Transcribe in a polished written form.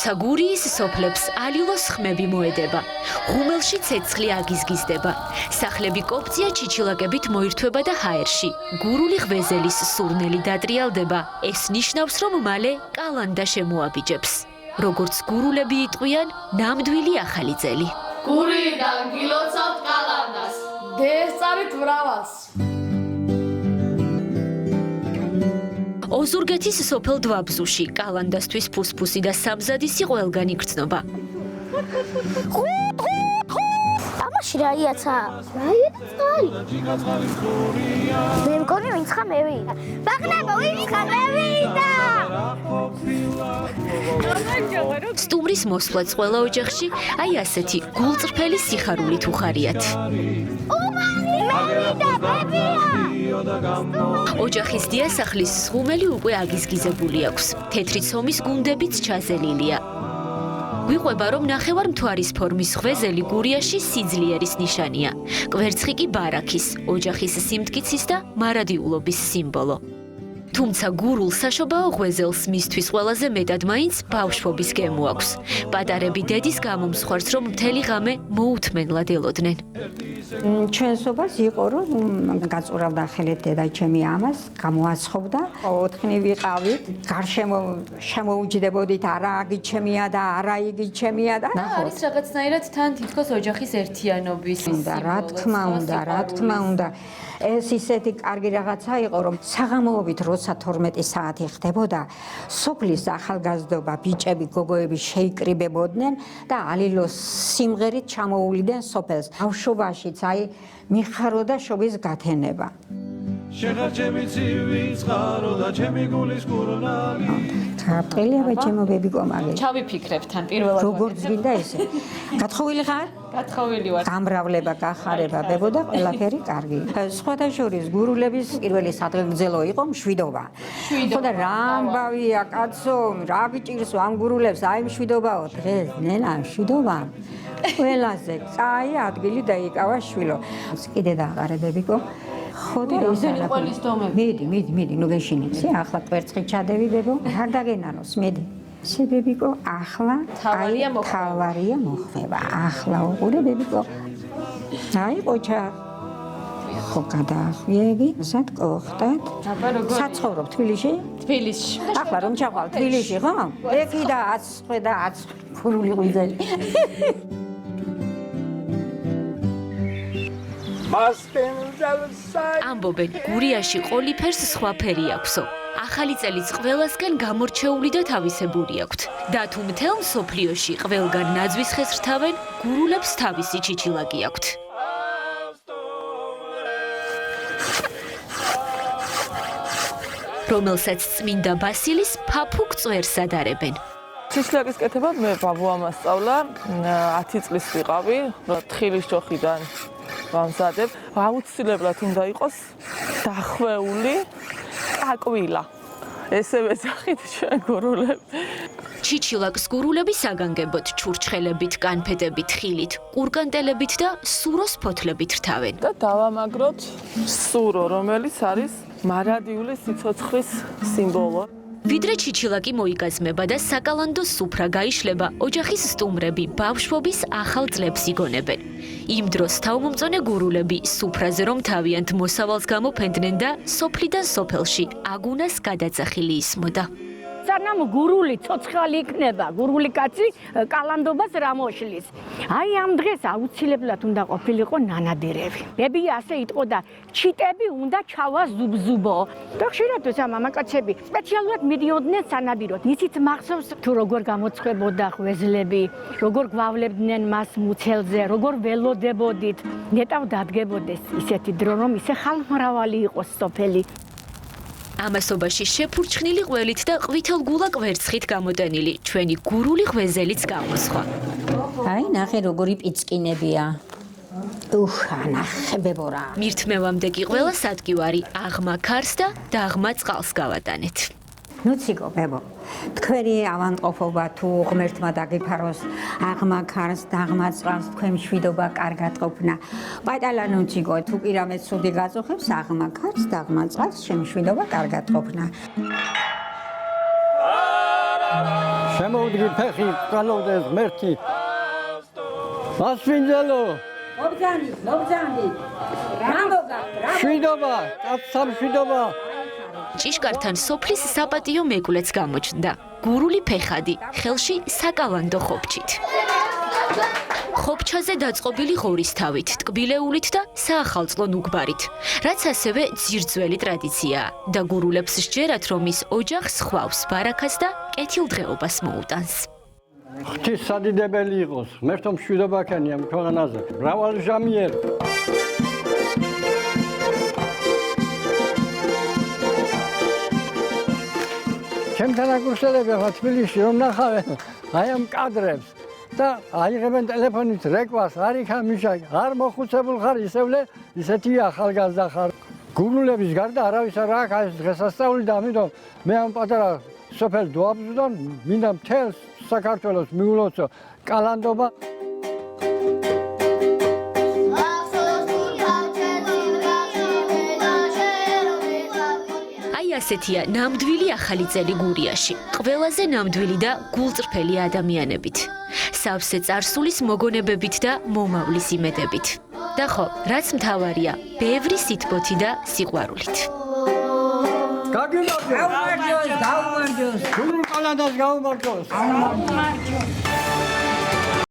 თუმცა გურიის სოფლებს ალილოს ხმები მოედება. ღუმელში ცეცხლი აგიზგიზდება. სახლები კოპწია ჩიჩილაკებით მოირთვება და ჰაერში. გურული ღვეზელის სურნელი დატრიალდება. ეს ნიშნავს, რომ მალე კალანდა შემოაბიჯებს. როგორც გურულები იტყვიან, ნამდვილი ახალი წელი. გურიდან გილოცავთ კალანდას. დეესწარით მრავალს. ოზურგეთის სოფელ დვაბზუში კალანდასთვის ფუსფუსი და სამზადისი ყველგან იგრძნობა. ამაში რა იაცა? რა იაცა? მე მგონი ვინც ხა მე ვიდა. ბაღნაბო ვინც ხა მე ვიდა. სტუმრის მოსვლაც ყველა ოჯახში აი ასეთი გულწრფელი სიხარულით უხარიათ. ოჯახის დიასახლის სხუმელი უკვე აგიზგიზებული აქვს. თეთრი ცომის გუნდებიც ჩაზელილია. გვიყვება, რომ ნახევარმთვარის ფორმის ღვეზელი გურიაში სიძლიერის ნიშანია. კვერცხი კი ბარაქის, ოჯახის სიმტკიცის და მარადიულობის სიმბოლო. თუმცა გურულ საშობაო ღვეზელს მისთვის ყველაზე მეტად მაინც ბავშვობის გემო აქვს. პატარები დედის გამომსხვერს, რომ მთელი ღამე მოუთმენლად ელოდნენ. ჩვენსობას იყო, რომ გაწურავდა ხელით დედა ჩემი ამას, გამოაცხობდა. 4 ვიყავით, გარშემო შემოუჯდებოდით, არა აგი ჩემია და არა იგი ჩემია და არის რაღაცნაირად თან თითქოს ოჯახის ერთიანობის უნდა, რა თქმა უნდა. ეს ისეთი კარგი რაღაცა იყო, რომ საღამოობით როცა 12 საათი ხდებოდა, სოფლის ახალგაზრდობა, ბიჭები, გოგოები შეიკრიბებოდნენ და ალილოს სიმღერით ჩამოუვლიდნენ სოფელს. ბავშვობაშიც აი მიხაროდა შობის გათენება. შეხარჩემი ცივი წყარო და ჩემი გულის კურნალი. ქართველია ჩემო ბებიკო მაგე. ჩავიფიქრებ თან პირველად. როგორც გინდა ესე. გათხოვილი ხარ? გათხოვილი ვარ. გამრავლება, გახარება, ბებო და ყველაფერი კარგი. სხვათა შორის გურულების პირველი სადგელძელო იყო მშვიდობა. ხო და რა ამბავია, კაცო, რა გიჭირს ამ გურულებს, აი მშვიდობაო დღეს, ნენა, მშვიდობა. ყველაზე კაი ადგილი დაიკავა შვილო. კიდე დააყარე ბებიკო. ხო და ისინი ყველის დომები. მიდი, ნუ გეშინიცი, ახლა კვერცხი ჩადევი ბებო, არ დაგენანოს, მიდი. ბებიკო, ახლა თავარია მოხვება. ახლა უყურე ბებიკო. აი ყოჩა. ხო გადაახვიები, სად ყოხტად? აბა როგორ? საცხოვრობ თბილისში? თბილისში. ახლა რომ ჩავალ თბილისში, ხო? ეკი და აცხვე და გურული ღვიძლი. ამბობენ, გურიაში ყოლიფერს სხვა ფერი აქვსო. ახალი წელიც ყველასგან გამორჩეული და თავისებური აქვთ. და თუ მთელ მსოფლიოში ყველგან ნაძვის ხეს რთავენ, გურულებს თავისი ჩიჩილაკი აქვთ. რომელსაც წმინდა ბასილის ფაფუკ წვერს ადარებენ. ჩიჩილაკის კეთებად მე ბაბუა მასწავლა, 10 წლის ვიყავი, თხილის ჯოხიდან ვამზადებ. აუცილებლად უნდა იყოს დახვეული კაკვილა. ესე ვეძახით ჩვენ გურულები. ჩიჩილაკს გურულები საგანგებოდ ჩურჩხელებით, კანფეტებით, ხილით, კურკანტელებით და სუროს ფოთლებით რთავენ. და დავამაგროთ სურო, რომელიც არის მარადიული სიცოცხლის სიმბოლო. ვიდრე ჩიჩილაკი მოიგაზმება და საკალანდო სუფრა გაიშლება, ოჯახის სტუმრები ბავშვობის ახალ წლებს იგონებენ. იმ დროს თავმომწონე გურულები სუფრაზე რომ თავიანთ მოსავალს გამოფენდნენ და სოფლიდან სოფელში აგუნას გადაწახილი ისმოდა. სანამ გურული ცოცხალი იქნება, გურული კაცი კალანდობას რა მოშლის. აი ამ დღეს აუცილებლად უნდა ყოფილიყო ნანადირები. ბები ასე იტყოდა, ჩიტები უნდა ჩავაზუბზუბო. და ხშირად ეს მამაკაცები სპეციალურად მიდიოდნენ სანადიროდ. ისიც მახსოვს თუ როგორ გამოცხებოდა ღვეზლები, როგორ გვავლებდნენ მას მუცელზე, როგორ ველოდებოდით. ნეტავ დადგებოდეს ისეთი დრო, რომ ისე ხალხმრავალი იყოს სოფელი. ამასობაში შეფურჩხნილი ყველით და ყვითელგულა კვერცხით გამოტენილი ჩვენი გურული ღვეზელიც გამოსხვა. აი ნახე როგორი პიცკინებია. ნახე ბებორა. მირთმევამდე კი ყველა სადგივარი აღმა ქარს და დაღმა წყალს გავატანეთ. ნუ ციგო ბებო. თქვენი ავანტყოფობა თუ ღმერთმა დაგიფაროს აღმა ქარს, დაღმა წყალს, თქვენ მშვიდობა კარგად ყოფნა. პატალა ნუ ციგო, თუ კი რამე ცუდი გაწუხებს, აღმა ქარს, დაღმა წყალს, შემშვიდობა კარგად ყოფნა. შემოვდგი ფეხი, განოვდეს ღმერთი. ასფინძელო. მობძანდი. შვიდობა, კაცსამშვიდობა. ჭიშკართან სოფლის საპატიო მეკვლეც გამოჩნდა. გურული ფეხადი, ხელში საკალანდო ხობჩით. ხობჩაზე დაწყობილი ღორისთავით, ტკბილეულით და საახალწლო ნუგბარით, რაც ასევე ძირძველი ტრადიციაა და გურულებს სჯერათ, რომ ის ოჯახს ხვავს, ბარაქას და კეთილდღეობას მოუტანს. ღვთისადიდებელი იყოს, ღმერთო მშვიდობა ქენია ქვეყანაზე. მრავალჟამიერი. ჩემთან აკურსელები ახლა თბილისში რომ ნახავენ აი ამ კადრებს და აიღებენ ტელეფონით რეკვას, არ იქა მიშა, არ მოხუცებულ ხარ ისევლე, ისეთია ახალგაზრდა ხარ. გურულების გარდა არავის არ აქვს ეს დღესასწაული და ამიტომ მე ამ პატარა სოფელ დუაბზუდან მინდა მთელს საქართველოს მიულოცო კალანდობა. ასეთია ნამდვილი ახალი წელი გურიაში. ყველაზე ნამდვილი და გულწრფელი ადამიანებით. სავსე წარსულის მოგონებებით და მომავლის იმედებით. და ხო, რაც მთავარია, ბევრი სითბოთი და სიყვარულით. გაუმარჯოს. გურულ კალანდას გაუმარჯოს.